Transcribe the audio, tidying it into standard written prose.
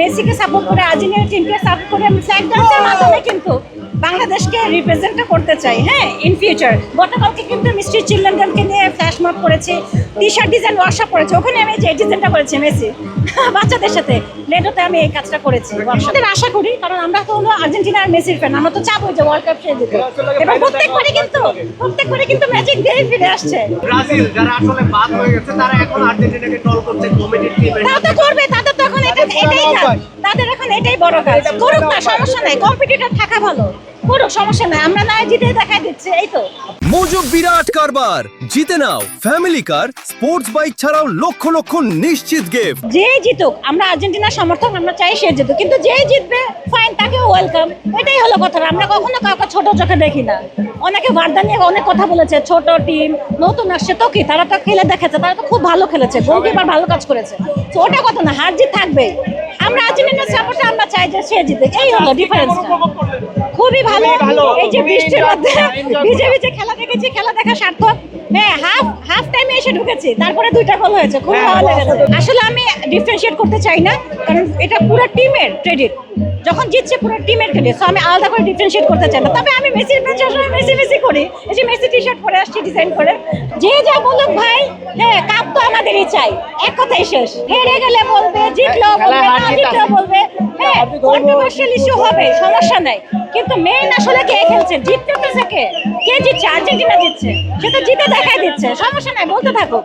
মেসিকে সাপোর্ট করে আর্জেন্টিনা টিমকে সাপোর্ট করে ফ্ল্যাগ ডান্সের মাধ্যমে কিন্তু বাংলাদেশকে রিপ্রেজেন্ট করতে চাই, হ্যাঁ, ইন ফিউচার। গতকালকে কিন্তু মিষ্টি চিলড্রেনকে নিয়ে ফ্ল্যাশ মব করেছি, টি শার্ট ডিজাইন ওয়ার্কশপ করেছি, ওখানে আমি যে ডিজাইনটা করেছি মেসি বাচ্চাদের সাথে লেটোতে আমি এই কাজটা করেছি। ওয়ার্কশপের আশা করি, কারণ আমরা তো হলো আর্জেন্টিনা আর মেসির ফ্যান, আমরা তো চাবো যে ওয়ার্ল্ড কাপ সে জিতে। এবং প্রত্যেকবারে কিন্তু ম্যাজিক দিয়ে ফিরে আসছে। ব্রাজিল যারা আসলে বাদ হয়ে গেছে তারা এখন আর্জেন্টিনাকে ট্রল করছে কমিটির টিমে। তারা তো করবে, তাদের তো এখন এটাই কাজ, তাদের এখন এটাই বড় কাজ। করুক না, সমস্যা নাই, কম্পিটিটর থাকা ভালো, করুক, সমস্যা নাই, আমরা না জিতে দেখাই দিচ্ছি, এই তো। মোজো বিরাট কারবার জিতে নাও ফ্যামিলি কার, স্পোর্টস বাইক ছাড়াও লক্ষ লক্ষ নিশ্চিত গিফট। যে জিতুক, আমরা আর্জেন্টিনার সমর্থক, আমরা চাই সে জিতুক, কিন্তু যে জিতবে ফাইন, তাকেও ওয়েলকাম, এটাই হলো কথা। আমরা কখনো কাউকে ছোট চোখে দেখি না। অনেকে বার্দা নিয়ে অনেক কথা বলেছে, ছোট টিম, নতুন আসছে তো কি, তারা তো খেলে দেখেছে, তারা তো খুব ভালো খেলেছে, গোলকিপার ভালো কাজ করেছে, তো ওটা কথা না, হার জিত থাকবে। আমরা আর্জেন্টিনার সাপোর্টার, আমরা চাই যে সে জিতে, এই হলো ডিফারেন্সটা। খুবই ভালো, এই যে বৃষ্টির মধ্যে ভিজে ভিজে খেলা দেখেছি, খেলা দেখা সার্থক। হ্যাঁ, হাফ টাইমে এসে ঢুকেছি, তারপরে 2টা গোল হয়েছে, খুব ভালো লেগেছে। আসলে আমি ডিফারেন্সিয়েট করতে চাই না, কারণ এটা পুরো টিমের ক্রেডিট, যখন জিতছে পুরো টিমের ক্রেডিট, সো আমি আলাদা করে ডিফারেন্সিয়েট করতে চাই না। তবে আমি মেসির ম্যাচ সময় মেসি করি, এই যে মেসি টি শার্ট পরে আসছি ডিজাইন করে, যে যা বলুক ভাই, হ্যাঁ, কাপ তো আমাদেরই চাই, এক কথাই শেষ। হেরে গেলে বলবে, জিতলেও বলবে, না জিতলেও বলবে, হ্যাঁ, কন্ট্রোভার্সিয়াল ইস্যু হবে, সমস্যা নাই, কিন্তু মেইন আসলে কে খেলছে, জিততেছে কে জিতছে, আর্জেন্টিনা জিতছে, সে তো জিতে দেখাই দিচ্ছে, সমস্যা নাই, বলতে থাকুক।